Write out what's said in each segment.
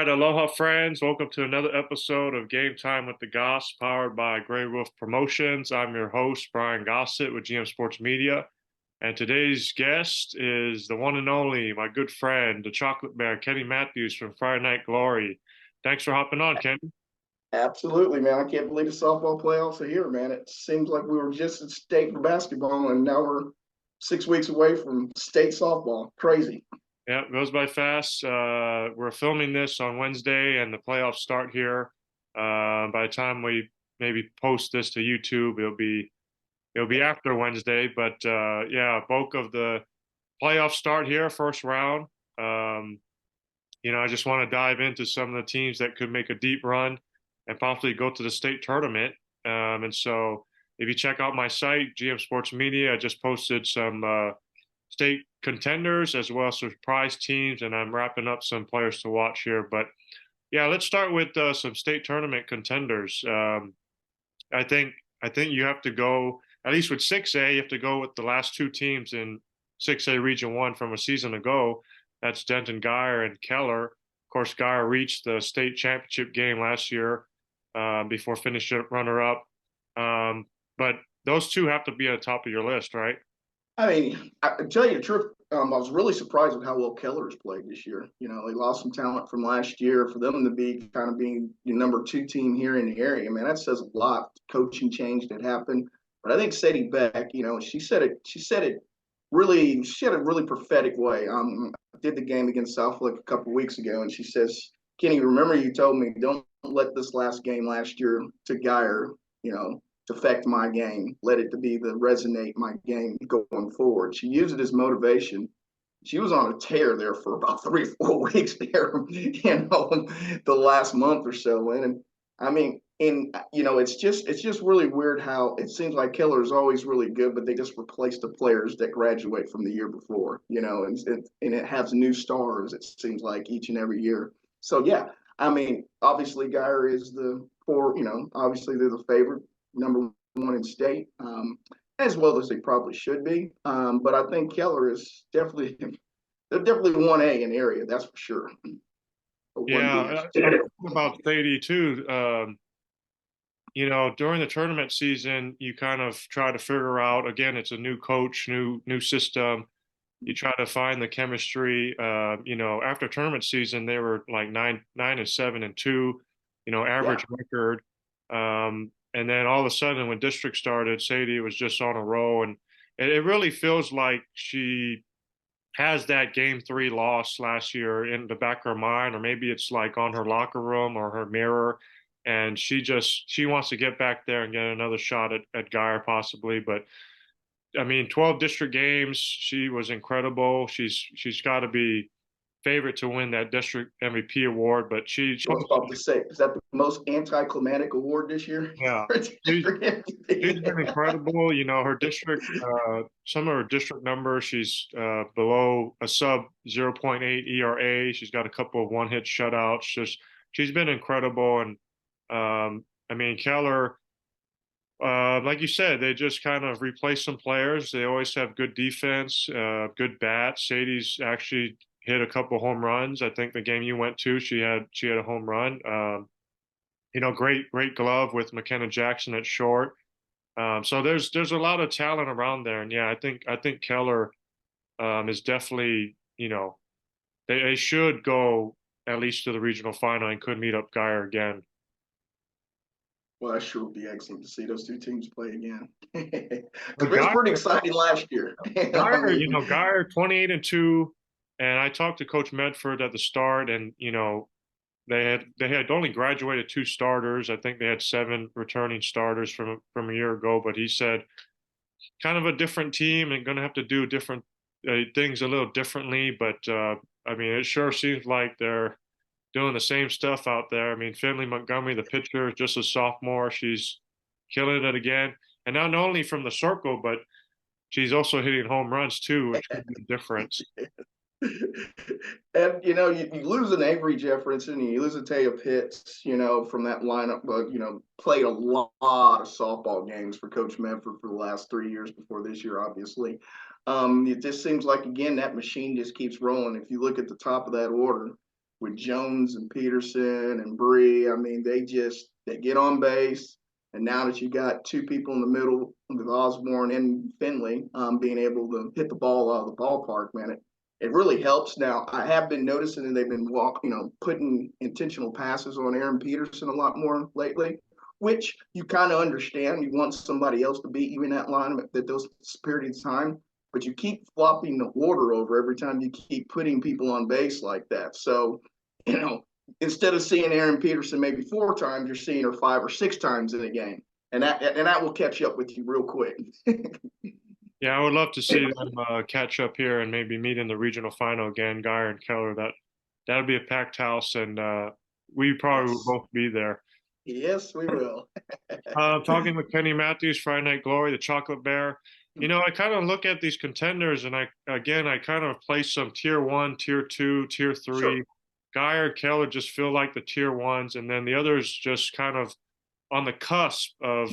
right, aloha friends. Welcome to another episode of Game Time with the Goss, powered by Grey Wolf Promotions. I'm your host, Brian Gossett with GM Sports Media. And today's guest is the one and only, my good friend, the chocolate bear, Kenny Matthews from Friday Night Glory. Thanks for hopping on, Kenny. Absolutely, man. I can't believe the softball playoffs are here, man. It seems like we were just at state for basketball, and now we're 6 weeks away from state softball. Crazy. Yeah, it goes by fast. We're filming this on Wednesday, and the playoffs start here. By the time we maybe post this to YouTube, it'll be after Wednesday. But yeah, bulk of the playoffs start here, first round. Um, I just want to dive into some of the teams that could make a deep run and possibly go to the state tournament. And so, if you check out my site, GM Sports Media, I just posted some state contenders as well as surprise teams, and I'm wrapping up some players to watch here. But yeah, let's start with some state tournament contenders. I think I think you have to go at least with 6A. You have to go with the last two teams in 6A Region One from a season ago. That's Denton Geyer and Keller. Of course, Geyer reached the state championship game last year before finishing runner-up. But those two have to be at the top of your list, right? I mean, I tell you the truth, I was really surprised at how well Keller's played this year. You know, they lost some talent from last year. For them to be kind of being the number two team here in the area, man, that says a lot. Coaching change that happened. But I think Sadie Beck, she said it. She had a really prophetic way. I did the game against Southwick a couple of weeks ago, and she says, "Kenny, remember you told me don't let this last game last year to Geyer, to affect my game. Let it to be the resonate my game going forward." She used it as motivation. She was on a tear there for about 3 or 4 weeks there, the last month or so. And I mean, it's just really weird how it seems like Killer is always really good, but they just replace the players that graduate from the year before, and it has new stars. It seems like each and every year. So yeah, I mean, obviously Geyer is obviously they're the favorite, number one in state, as well as they probably should be. But I think Keller is definitely they're definitely 1A in the area, that's for sure. Or 1B, I Yeah, should say. about Sadie too. During the tournament season, you kind of try to figure out, again, it's a new coach, new system. You try to find the chemistry. After tournament season, they were like 9-7-2, Yeah. average record. And then all of a sudden, when district started, Sadie was just on a roll, and it really feels like she has that game three loss last year in the back of her mind, or maybe it's like on her locker room or her mirror. And she wants to get back there and get another shot at Geyer possibly. But I mean, 12 district games, she was incredible. She's got to be favorite to win that district MVP award, but I was about to say, is that the most anticlimactic award this year? yeah, she's District she's been MVP. incredible. Her district, some of her district numbers, she's below a sub zero point 0.8 ERA. She's got a couple of one hit shutouts. She's been incredible. And I mean, Keller, like you said, they just kind of replace some players. They always have good defense, good bats. Sadie's actually hit a couple home runs. I think the game you went to, she had a home run. Great glove with McKenna Jackson at short. So there's a lot of talent around there, and yeah, I think Keller is definitely they should go at least to the regional final and could meet up Geyer again. Well, that sure would be excellent to see those two teams play again. But Because it was pretty exciting last year. I Geyer, mean, Geyer 28-2, and I talked to Coach Medford at the start, and they had only graduated two starters. I think they had seven returning starters from a year ago, but he said kind of a different team and going to have to do different things a little differently. But I mean, it sure seems like they're doing the same stuff out there. I mean, Finley Montgomery, the pitcher, just a sophomore, she's killing it again, and not only from the circle, but she's also hitting home runs too, which could be a difference. and you lose an Avery Jefferson, and you lose a Taya Pitts, from that lineup, but played a lot of softball games for Coach Medford for the last 3 years before this year, obviously. It just seems like again that machine just keeps rolling. If you look at the top of that order, with Jones and Peterson and Bree. I mean, they get on base. And now that you got two people in the middle with Osborne and Finley being able to hit the ball out of the ballpark, man, it really helps. Now, I have been noticing that they've been putting intentional passes on Aaron Peterson a lot more lately, which you kind of understand. You want somebody else to beat you in that line at those periods of time, but you keep flopping the order over every time you keep putting people on base like that. So, instead of seeing Aaron Peterson maybe 4 times, you're seeing her 5 or 6 times in a game, and that will catch up with you real quick. Yeah, I would love to see them catch up here and maybe meet in the regional final again, Geyer and Keller. That'd be a packed house, and we probably will Yes, both be there. yes, we will. Talking with Kenny Matthews, Friday Night Glory, the Chocolate Bear. I kind of look at these contenders, and I kind of place some tier one, tier two, tier Sure. three. Geyer, Keller just feel like the tier ones, and then the others just kind of on the cusp of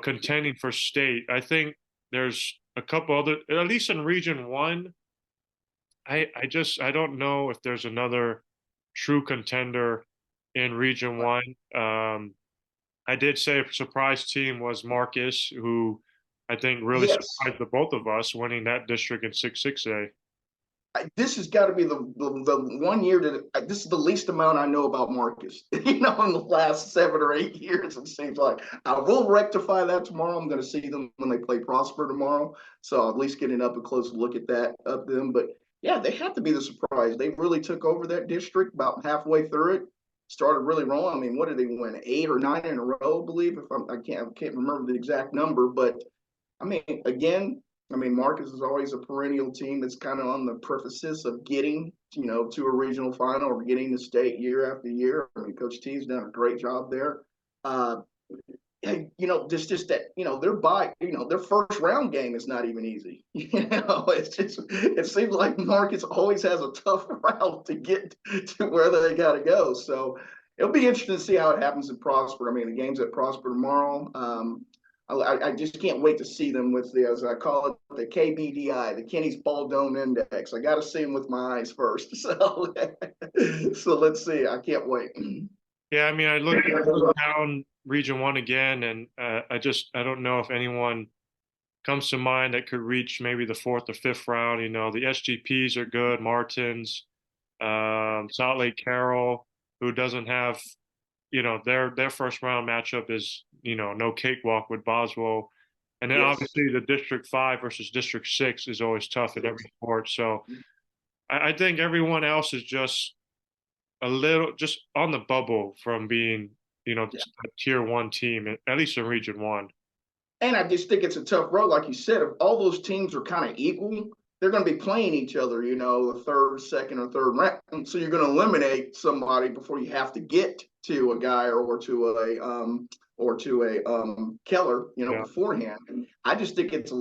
contending for state. I think there's a couple other, at least in Region One. I don't know if there's another true contender in Region One. I did say a surprise team was Marcus, who I think really Yes. surprised the both of us, winning that district in 6-6A. This has got to be the one year that this is the least amount I know about Marcus. In the last 7 or 8 years, it seems like I will rectify that tomorrow. I'm going to see them when they play Prosper tomorrow, so I'll at least get an up and close look at that of them. But yeah, they have to be the surprise. They really took over that district about halfway through it. Started really rolling. I mean, what did they win? 8 or 9 in a row, I believe. If I can't remember the exact number, but I mean, again, Marcus is always a perennial team that's kind of on the precipice of getting, to a regional final or getting to state year after year. I mean, Coach T's done a great job there. Uh, just that, their first round game is not even easy. It seems like Marcus always has a tough route to get to where they got to go. So it'll be interesting to see how it happens in Prosper. I mean, the game's at Prosper tomorrow. I just can't wait to see them with the, as I call it, the KBDI, the Kenny's Ball Dome Index. I got to see them with my eyes first. So let's see. I can't wait. Yeah, I mean, I look down Region One again, and I don't know if anyone comes to mind that could reach maybe the fourth or fifth round. The SGPs are good, Martins, Salt Lake Carroll, who doesn't have, their first round matchup is, no cakewalk with Boswell. And then Yes. obviously the District 5 versus District 6 is always tough at every sport. So I think everyone else is just a little just on the bubble from being, Yeah. a tier one team, at least in Region One. And I just think it's a tough road. Like you said, if all those teams are kind of equal, they're going to be playing each other, the third, second, or third round. So you're going to eliminate somebody before you have to get to a guy or to a Keller, Yeah. beforehand. And I just think it's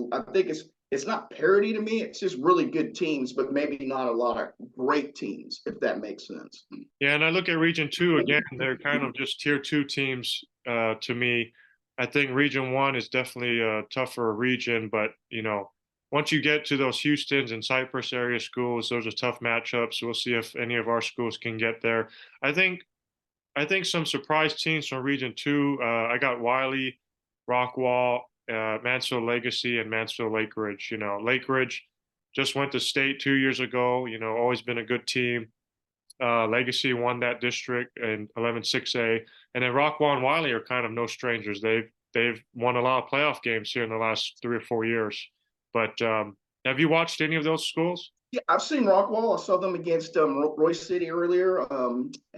not parity to me. It's just really good teams, but maybe not a lot of great teams, if that makes sense. Yeah, and I look at Region Two again, they're kind of just tier two teams to me. I think Region One is definitely a tougher region, but once you get to those Houstons and Cypress area schools, those are tough matchups. We'll see if any of our schools can get there. I think I think some surprise teams from Region Two. I got Wiley, Rockwall, Mansfield Legacy, and Mansfield Lake Ridge. Lake Ridge just went to state 2 years ago. Always been a good team. Legacy won that district in 11-6A, and then Rockwall and Wiley are kind of no strangers. They've won a lot of playoff games here in the last 3 or 4 years. But have you watched any of those schools? Yeah, I've seen Rockwall. I saw them against Royce City earlier.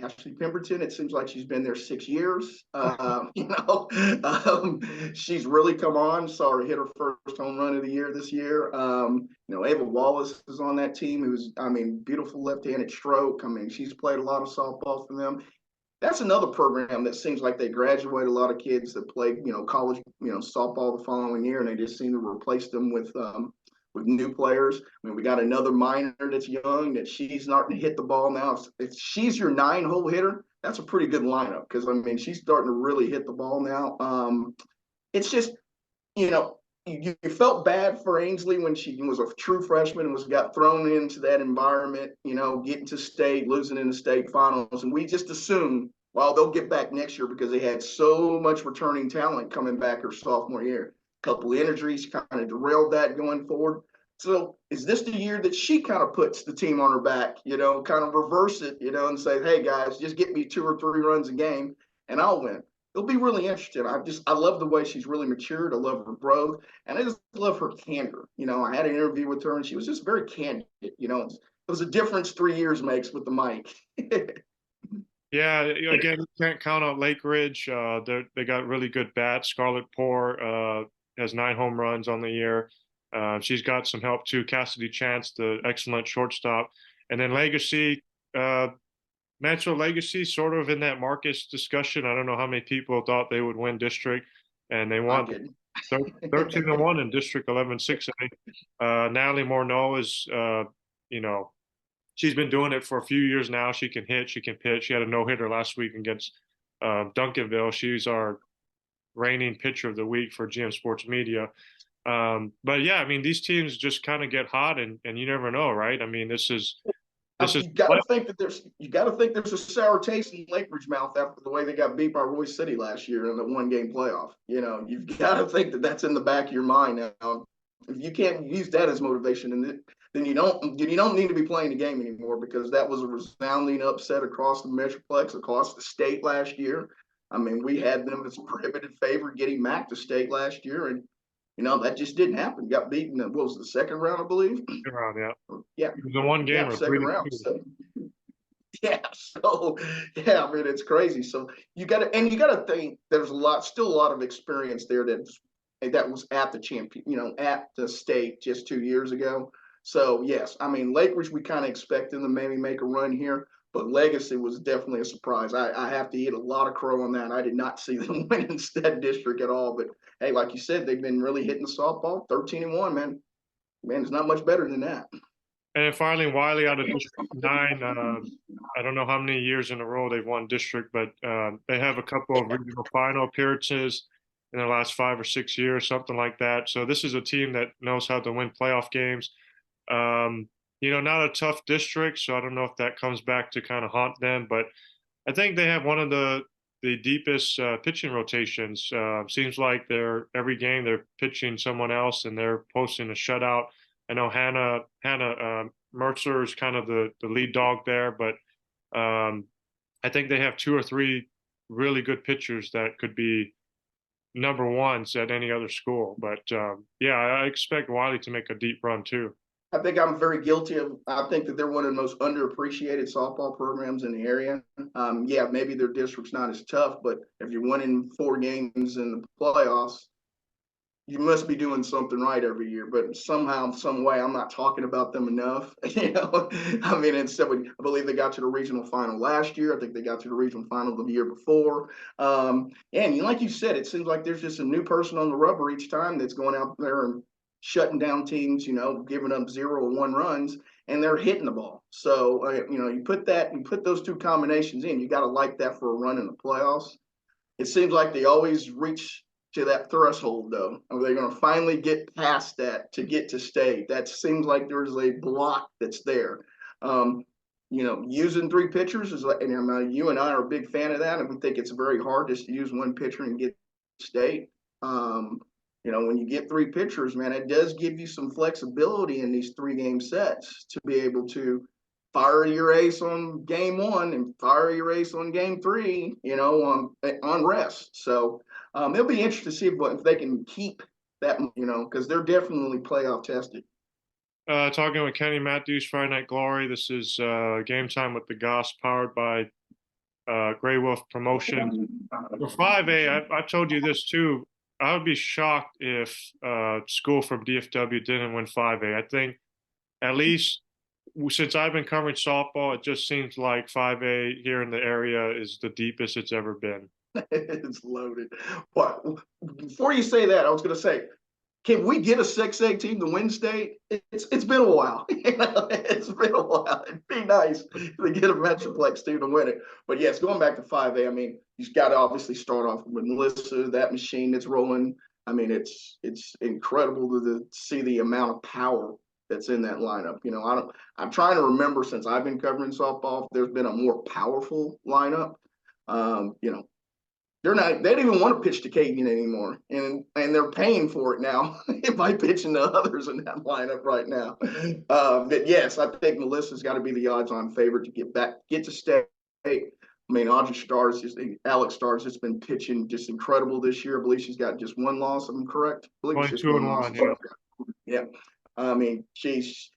Ashley Pemberton. It seems like she's been there 6 years. She's really come on. Saw her hit her first home run of the year this year. Ava Wallace is on that team. Beautiful left-handed stroke. She's played a lot of softball for them. That's another program that seems like they graduate a lot of kids that play, college, softball the following year, and they just seem to replace them with new players. We got another minor that's young that she's starting to hit the ball now. If she's your 9-hole hitter, that's a pretty good lineup because she's starting to really hit the ball now. It's just, you felt bad for Ainsley when she was a true freshman and got thrown into that environment, getting to state, losing in the state finals. And we just assumed, well, they'll get back next year because they had so much returning talent coming back her sophomore year. A couple of injuries kind of derailed that going forward. So is this the year that she kind of puts the team on her back, kind of reverse it, and say, hey, guys, just get me 2 or 3 runs a game and I'll win? It'll be really interesting. I love the way she's really matured. I love her growth, and I just love her candor. I had an interview with her, and she was just very candid. It was a difference 3 years makes with the mic. Yeah, again, you can't count out Lake Ridge. They got really good bats. Scarlett Poor has 9 home runs on the year. She's got some help too. Cassidy Chance, the excellent shortstop, and then Legacy. Metro Legacy, sort of in that Marcus discussion. I don't know how many people thought they would win district, and they I won didn't. 13-1 in District 11-6A. Natalie Morneau is, she's been doing it for a few years now. She can hit, she can pitch. She had a no-hitter last week against Duncanville. She's our reigning pitcher of the week for GM Sports Media. But yeah, I mean, these teams just kind of get hot, and you never know, right? I mean, this is You got to think that there's a sour taste in Lake Ridge mouth after the way they got beat by Royce City last year in the 1-game playoff. You've got to think that that's in the back of your mind now. If you can't use that as motivation, then you don't need to be playing the game anymore, because that was a resounding upset across the Metroplex, across the state last year. I mean, we had them as a prohibited favorite getting Mac to state last year, and that just didn't happen. Got beaten. What was the second round, I believe? around, yeah. Yeah, It was a one yeah, gamer, second round. So yeah, so yeah, I mean, it's crazy. So you got to think there's still a lot of experience there that was at the champion, at the state just 2 years ago. So yes, I mean, Lakers, we kind of expect them to maybe make a run here, but Legacy was definitely a surprise. I have to eat a lot of crow on that. I did not see them winning that district at all. But hey, like you said, they've been really hitting the softball. 13-1, man. Man, it's not much better than that. And then finally, Wiley out of District 9. I don't know how many years in a row they've won district, but they have a couple of regional final appearances in the last 5 or 6 years, something like that. So this is a team that knows how to win playoff games. Not a tough district, so I don't know if that comes back to kind of haunt them, but I think they have one of the deepest pitching rotations. Seems like every game they're pitching someone else and they're posting a shutout. I know Hannah Mercer is kind of the lead dog there, but I think they have 2 or 3 really good pitchers that could be number ones at any other school. But yeah, I expect Wiley to make a deep run too. I think I'm very guilty of. I think that they're one of the most underappreciated softball programs in the area. Yeah, maybe their district's not as tough, but if you're winning 4 games in the playoffs, you must be doing something right every year. But somehow, some way, I'm not talking about them enough. I mean, instead, I believe they got to the regional final last year. I think they got to the regional final the year before. And like you said, it seems like there's just a new person on the rubber each time that's going out there and shutting down teams, giving up 0 and 1 runs, and they're hitting the ball. So, you put those 2 combinations in, you got to like that for a run in the playoffs. It seems like they always reach to that threshold, though. Are they going to finally get past that to get to state? That seems like there's a block that's there. Using 3 pitchers is like, and you and I are a big fan of that, and we think it's very hard just to use 1 pitcher and get state. When you get 3 pitchers, man, it does give you some flexibility in these 3-game sets to be able to fire your ace on game 1 and fire your ace on game 3, on rest. So it'll be interesting to see if they can keep that, because they're definitely playoff tested. Talking with Kenny Matthews, Friday Night Glory. This is Game Time with the Goss, powered by Grey Wolf Promotions. For 5A, I've told you this too. I would be shocked if school from DFW didn't win 5A. I think at least since I've been covering softball, it just seems like 5A here in the area is the deepest it's ever been. It's loaded. But before you say that, I was going to say, can we get a 6A team to win state? It's been a while. It's been a while. It'd be nice to get a Metroplex team to win it. But yes, going back to 5A, I mean, you've got to obviously start off with Melissa, that machine that's rolling. I mean, it's incredible to see the amount of power that's in that lineup. You know, I'm trying to remember since I've been covering softball, if there's been a more powerful lineup. You know, they don't even want to pitch to Kagan anymore, and they're paying for it now by pitching to others in that lineup right now. But yes, I think Melissa's got to be the odds-on favorite to get to state. I mean, Alex Stars has been pitching just incredible this year. I believe she's got just one loss. I'm correct. I believe it's just 22 one and loss. 1, yeah. Yeah. I mean, she's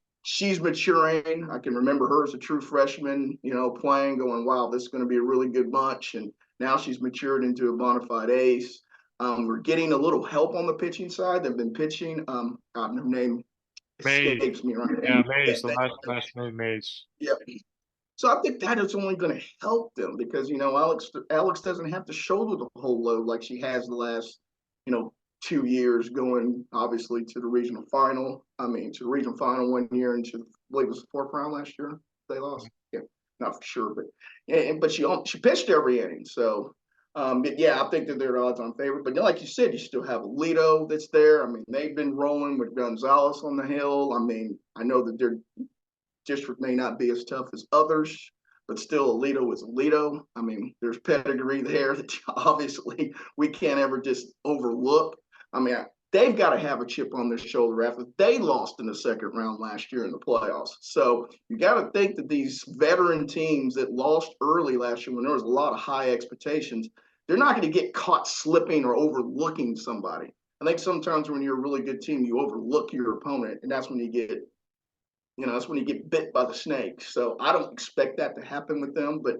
maturing. I can remember her as a true freshman, you know, playing, going, wow, this is going to be a really good bunch. And now she's matured into a bona fide ace. We're getting a little help on the pitching side. They've been pitching. God, her name Mays. escapes me right now. Yeah, Mays, the last name Mays. Yeah. So I think that is only going to help them because, you know, Alex doesn't have to shoulder the whole load like she has the last, you know, 2 years, going obviously to the regional final. I mean, to the regional final 1 year and to, I believe it was the fourth round last year they lost. Yeah, not for sure, but she pitched every inning. So but yeah, I think that they're the odds-on favorite. But like you said, you still have Alito that's there. I mean, they've been rolling with Gonzalez on the hill. I mean, I know that their district may not be as tough as others, but still Alito is Alito. I mean, there's pedigree there that obviously we can't ever just overlook. I mean, they've got to have a chip on their shoulder after they lost in the second round last year in the playoffs. So you got to think that these veteran teams that lost early last year when there was a lot of high expectations, they're not going to get caught slipping or overlooking somebody. I think sometimes when you're a really good team, you overlook your opponent, and that's when you get bit by the snake. So I don't expect that to happen with them. But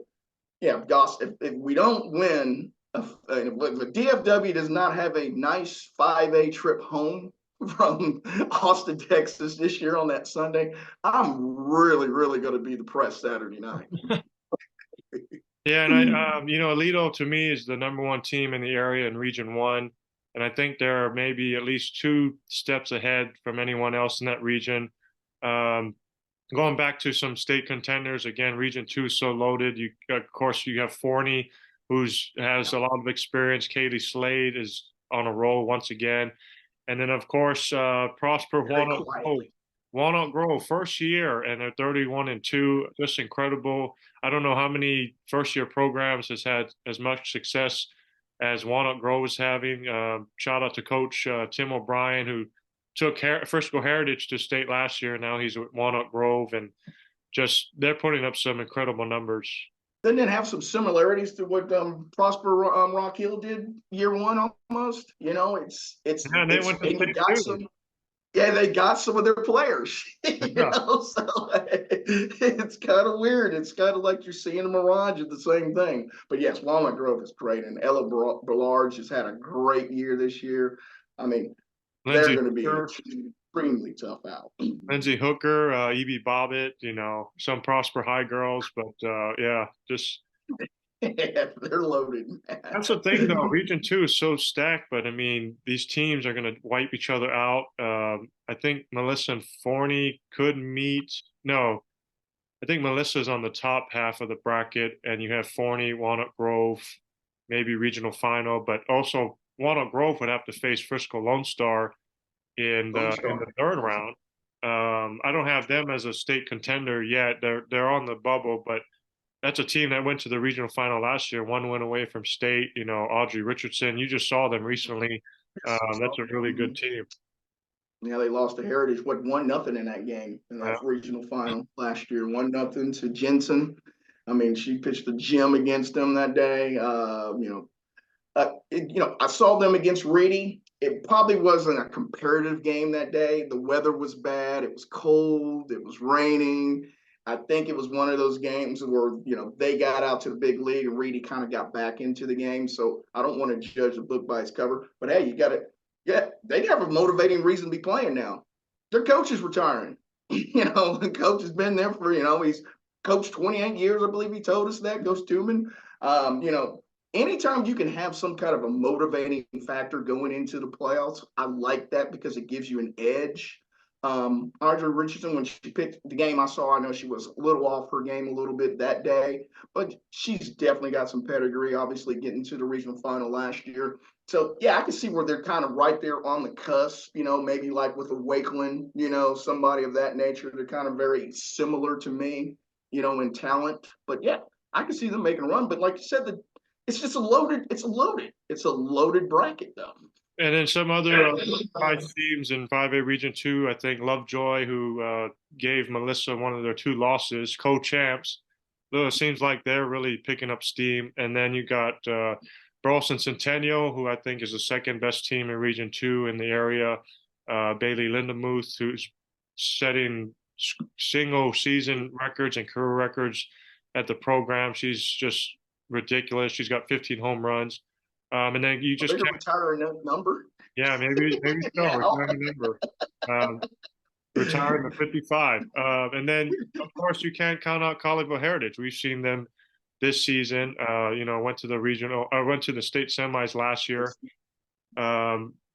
yeah, Goss, if we don't win, if the DFW does not have a nice 5A trip home from Austin, Texas this year on that Sunday, I'm really, really going to be depressed Saturday night. Yeah, and Alito to me is the #1 team in the area in Region 1. And I think they're maybe at least 2 steps ahead from anyone else in that region. Going back to some state contenders, again, Region 2 is so loaded. Of course, you have Forney, has a lot of experience. Kaylee Slade is on a roll once again. And then, of course, Prosper Walnut Grove, first year, and they're 31-2, just incredible. I don't know how many first-year programs has had as much success as Walnut Grove is having. Shout out to Coach Tim O'Brien, who took Frisco Heritage to state last year. Now he's with Walnut Grove, and just they're putting up some incredible numbers. Doesn't it have some similarities to what Prosper Rock Hill did year one almost? You know, Yeah, they went to state too. Yeah, they got some of their players, Yeah. so it's kind of weird. It's kind of like you're seeing a mirage of the same thing. But yes, Walnut Grove is great, and Ella Ballard has had a great year this year. I mean, they're going to be an extremely tough out. Lindsay Hooker, Evie Bobbitt, some Prosper High girls, but yeah, just they're loaded. That's the thing, though. Region 2 is so stacked, but I mean, these teams are going to wipe each other out. I think Melissa and Forney could meet. No, I think Melissa's on the top half of the bracket, and you have Forney, Walnut Grove, maybe regional final, but also Walnut Grove would have to face Frisco Lone Star in the third round. I don't have them as a state contender yet. They're on the bubble, but that's a team that went to the regional final last year, 1 win away from state. Audrey Richardson. You just saw them recently. That's a really good team. Yeah, they lost to Heritage. 1-0 in that game in that regional final last year. 1-0 to Jensen. I mean, she pitched the gym against them that day. I saw them against Reedy. It probably wasn't a comparative game that day. The weather was bad. It was cold. It was raining. I think it was one of those games where, they got out to the big league and Reedy kind of got back into the game. So I don't want to judge the book by its cover. But, hey, they have a motivating reason to be playing now. Their coach is retiring. The coach has been there for, he's coached 28 years, I believe he told us that, Coach Tooman. Anytime you can have some kind of a motivating factor going into the playoffs, I like that because it gives you an edge. Audrey Richardson, when she picked the game I know she was a little off her game a little bit that day, but she's definitely got some pedigree, obviously getting to the regional final last year. So yeah, I can see where they're kind of right there on the cusp, maybe like with a Wakeland, somebody of that nature. They're kind of very similar to me, in talent. But yeah, I can see them making a run. But like you said, it's just it's a loaded bracket though. And then some other five teams in 5A Region 2, I think Lovejoy, who gave Melissa one of their two losses, co-champs. Though it seems like they're really picking up steam. And then you got Burleson Centennial, who I think is the second best team in Region 2 in the area. Bailey Lindemuth, who's setting single season records and career records at the program. She's just ridiculous. She's got 15 home runs. And then you Are they just going to can't. retire a number? Yeah, maybe so. Yeah. Retirement number. Um, Retiring at 55. And then, of course, you can't count out Colleyville Heritage. We've seen them this season. Went to the went to the state semis last year.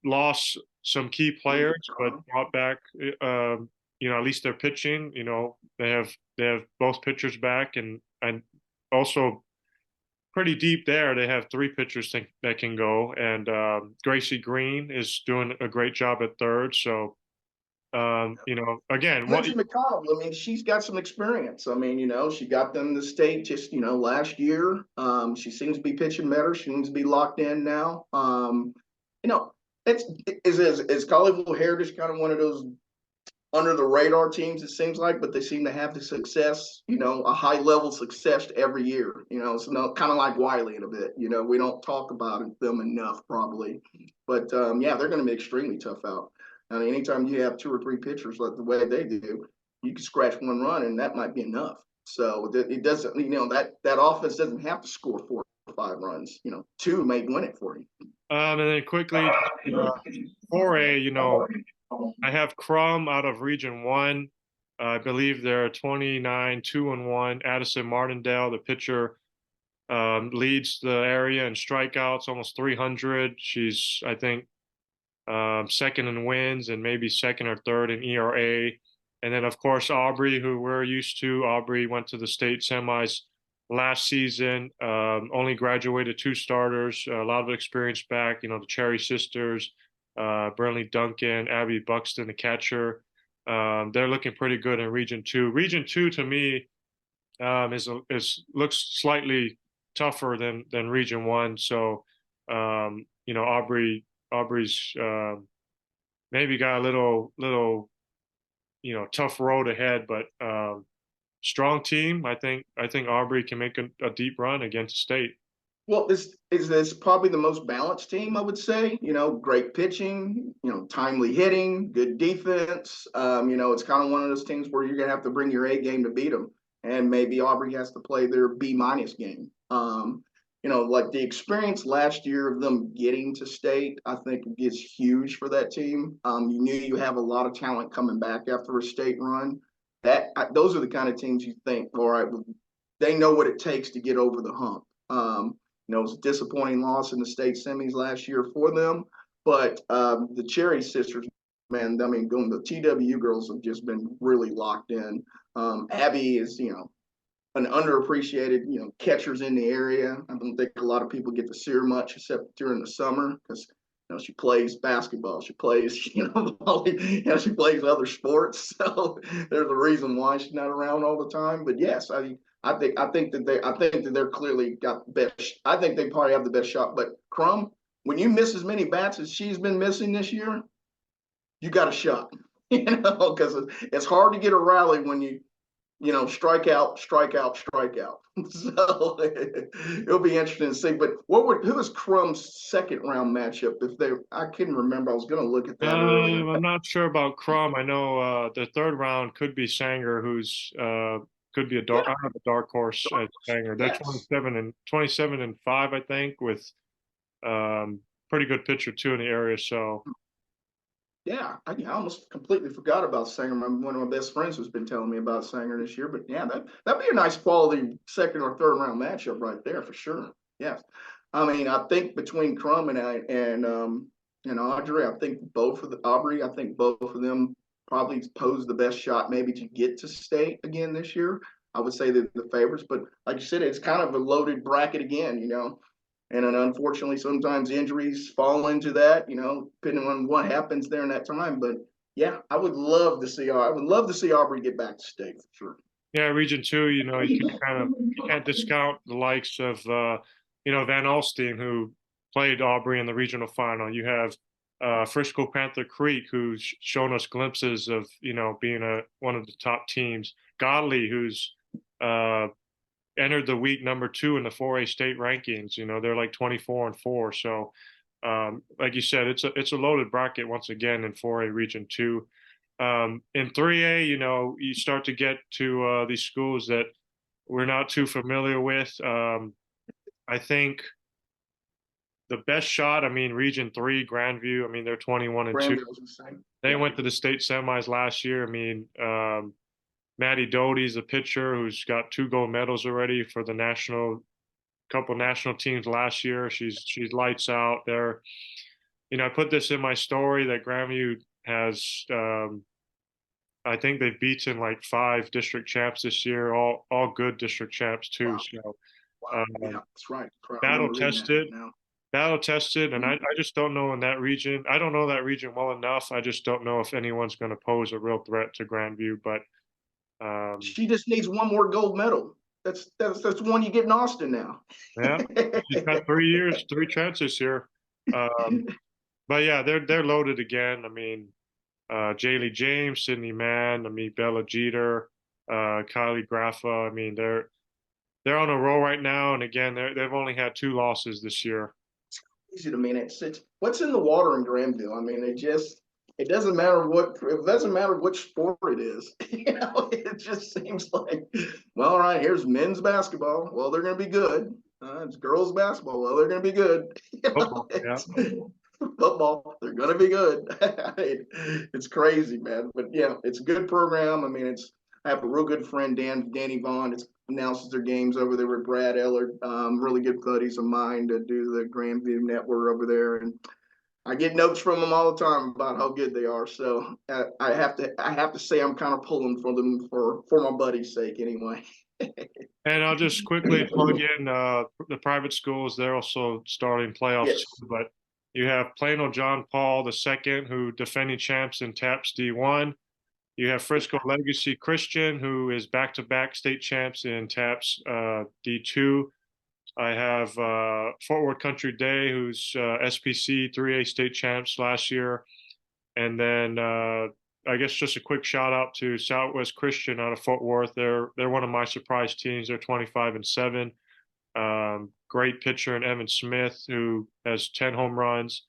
Lost some key players, but brought back, at least their pitching. They have both pitchers back, and also pretty deep there. They have three pitchers that can go, and Gracie Green is doing a great job at third. So, again, Lindsey McConnell, I mean, she's got some experience. I mean, she got them the state just, last year. She seems to be pitching better. She seems to be locked in now. You know, it's is Colleyville Heritage kind of one of those under the radar teams, it seems like, but they seem to have the success, a high level success every year. It's kind of like Wiley in a bit. We don't talk about them enough probably, but yeah, they're going to be extremely tough out. I mean, anytime you have two or three pitchers like the way they do, you can scratch one run and that might be enough. So it doesn't, that offense doesn't have to score 4 or 5 runs. Two may win it for you. And then quickly, 4A, I have Crum out of Region 1. I believe they're 29, 2-1. Addison Martindale, the pitcher, leads the area in strikeouts, almost 300. She's, I think, second in wins and maybe second or third in ERA. And then, of course, Aubrey, who we're used to. Aubrey went to the state semis last season, only graduated 2 starters, a lot of experience back, the Cherry sisters, Burnley Duncan, Abby Buxton, the catcher. They're looking pretty good in Region 2. Region 2 to me looks slightly tougher than Region 1. So, Aubrey's maybe got a little tough road ahead, but strong team. I think Aubrey can make a deep run against state. Well, this is probably the most balanced team, I would say. Great pitching, timely hitting, good defense. It's kind of one of those teams where you're gonna have to bring your A game to beat them, and maybe Aubrey has to play their B- game. Like the experience last year of them getting to state, I think is huge for that team. You knew you have a lot of talent coming back after a state run. Those are the kind of teams you think, all right, they know what it takes to get over the hump. It was a disappointing loss in the state semis last year for them, but the Cherry sisters, man, I mean, the TWU girls have just been really locked in. Abby is, an underappreciated, catchers in the area. I don't think a lot of people get to see her much except during the summer because she plays basketball, she plays, she plays other sports. So there's a reason why she's not around all the time. But yes, I think that they're clearly got the best. I think they probably have the best shot. But Crum, when you miss as many bats as she's been missing this year, you got a shot. Because it's hard to get a rally when you strike out, strike out, strike out. So it'll be interesting to see. But who is Crum's second round matchup? I couldn't remember. I was going to look at that earlier. I'm not sure about Crum. I know the third round could be Sanger, who's could be a dark horse at Sanger. They're Yes. 27 and 5, I think, with pretty good pitcher too in the area. So. Yeah, I almost completely forgot about Sanger. One of my best friends has been telling me about Sanger this year. But yeah, that'd be a nice quality second or third round matchup right there for sure. Yes, I mean I think between Crum and Audrey, I think both of them probably pose the best shot maybe to get to state again this year. I would say they're the favorites, but like you said, it's kind of a loaded bracket again. And then unfortunately, sometimes injuries fall into that, depending on what happens there in that time. But yeah, I would love to see Aubrey get back to state for sure. Yeah, Region Two, you can't discount the likes of Van Alstyne, who played Aubrey in the regional final. You have Frisco Panther Creek, who's shown us glimpses of being one of the top teams. Godley, who's uh, entered the week number 2 in the 4A state rankings. They're like 24-4. So, like you said, it's a loaded bracket once again in 4A Region 2. In 3A, you start to get to these schools that we're not too familiar with. I think the best shot, Region 3, Grandview, they're 21-2. Grandville's the same. They Yeah. went to the state semis last year. Maddie Doty's a pitcher who's got 2 gold medals already for the couple national teams last year. She's lights out there. I put this in my story that Grandview has I think they've beaten like 5 district champs this year, all good district champs too. Wow. So Wow. Yeah, that's right. battle tested, and Mhm. I just don't know in that region. I don't know that region well enough. I just don't know if anyone's going to pose a real threat to Grandview. But She just needs one more gold medal. That's one you get in Austin now. yeah, she's got 3 years, 3 chances here. But yeah, they're loaded again. Jaylee James, Sydney Mann, Bella Jeter, Kylie Graffa. They're on a roll right now, and again, they've only had 2 losses this year. It's easy to mean it's what's in the water in Granville. It doesn't matter which sport it is. It just seems like, well, all right, here's men's basketball. Well, they're going to be good. It's girls basketball. Well, they're going to be good. Football, yeah. Football, they're going to be good. It's crazy, man. But yeah, it's a good program. I have a real good friend, Danny Vaughn. Announces their games over there with Brad Ellard. Really good buddies of mine to do the Grandview Network over there, and I get notes from them all the time about how good they are. So I have to say I'm kind of pulling for them for my buddy's sake anyway. And I'll just quickly plug in the private schools. They're also starting playoffs Yes. too, but you have Plano John Paul II, who defending champs in TAPS D1. You have Frisco Legacy Christian, who is back-to-back state champs in TAPS D2. I have Fort Worth Country Day, who's SPC 3A state champs last year. And then I guess just a quick shout out to Southwest Christian out of Fort Worth. They're one of my surprise teams. They're 25-7. Great pitcher in Evan Smith, who has 10 home runs.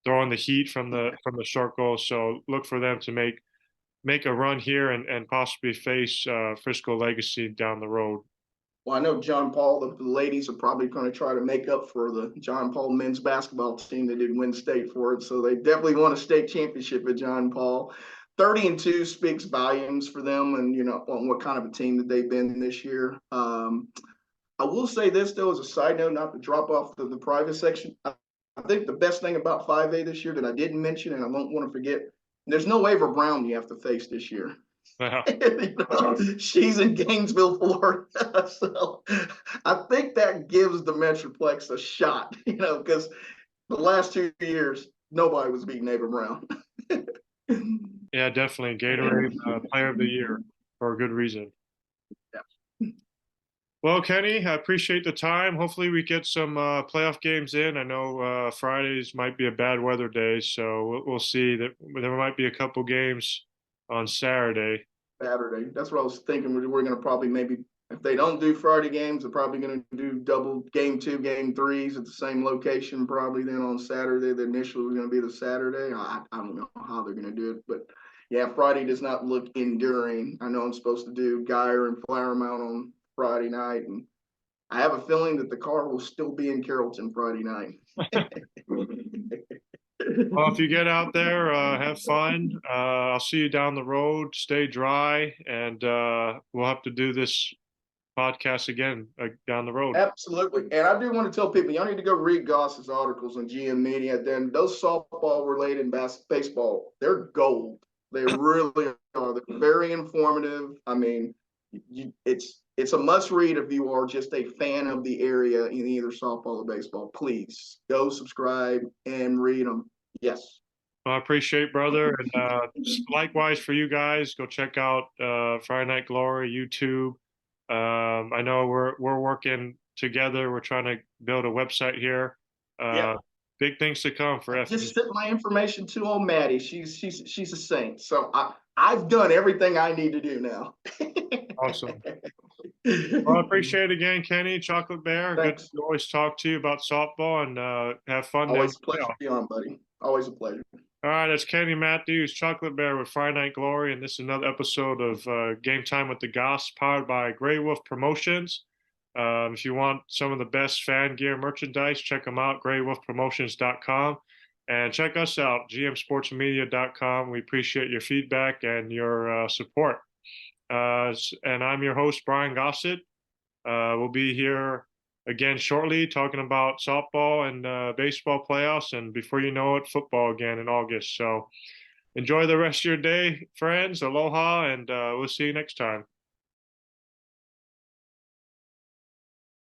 Throwing the heat from the circle. So look for them to make a run here and possibly face Frisco Legacy down the road. Well, I know John Paul, the ladies are probably going to try to make up for the John Paul men's basketball team that didn't win state for it. So they definitely won a state championship at John Paul. 30-2 speaks volumes for them, and on what kind of a team that they've been this year. I will say this though, as a side note, not to drop off the private section. I think the best thing about 5A this year that I didn't mention, and I don't want to forget, there's no Ava Brown you have to face this year. She's in Gainesville, Florida. So I think that gives the Metroplex a shot, because the last 2 years, nobody was beating Ava Brown. Yeah, definitely. Gatorade Player of the Year for a good reason. Yeah. Well, Kenny, I appreciate the time. Hopefully we get some playoff games in. I know Fridays might be a bad weather day, so we'll see. That there might be a couple games on Saturday. That's what I was thinking. We're going to probably maybe, if they don't do Friday games, they're probably going to do double game 2, game 3s at the same location. Probably then on Saturday, the initial was going to be the Saturday. I don't know how they're going to do it, but yeah, Friday does not look enduring. I know I'm supposed to do Geyer and Flower Mount on Friday night, and I have a feeling that the car will still be in Carrollton Friday night. Well, if you get out there, have fun. I'll see you down the road. Stay dry, and we'll have to do this podcast again down the road. Absolutely. And I do want to tell people, y'all need to go read Goss's articles on GM Media. Then those softball related baseball, they're gold. They really are. They're very informative. It's it's a must read if you are just a fan of the area in either softball or baseball. Please go subscribe and read them. Yes. Well, I appreciate, brother, and likewise for you guys. Go check out Friday Night Glory YouTube. I know we're working together. We're trying to build a website here. Yeah. Big things to come for I FD. just sent my information to old Maddie. She's a saint. So I've done everything I need to do now. Awesome. Well, I appreciate it again, Kenny, Chocolate Bear. Good Thanks. to always talk to you about softball and have fun down Always a the pleasure to playoff. be on, buddy. Always a pleasure. All right, that's Kenny Matthews, Chocolate Bear with Friday Night Glory, and this is another episode of Game Time with the Goss, powered by Grey Wolf Promotions. If you want some of the best fan gear merchandise, check them out, greywolfpromotions.com. And check us out, gmsportsmedia.com. We appreciate your feedback and your support. And I'm your host, Brian Gossett. We'll be here again shortly talking about softball and baseball playoffs. And before you know it, football again in August. So enjoy the rest of your day, friends. Aloha, and we'll see you next time.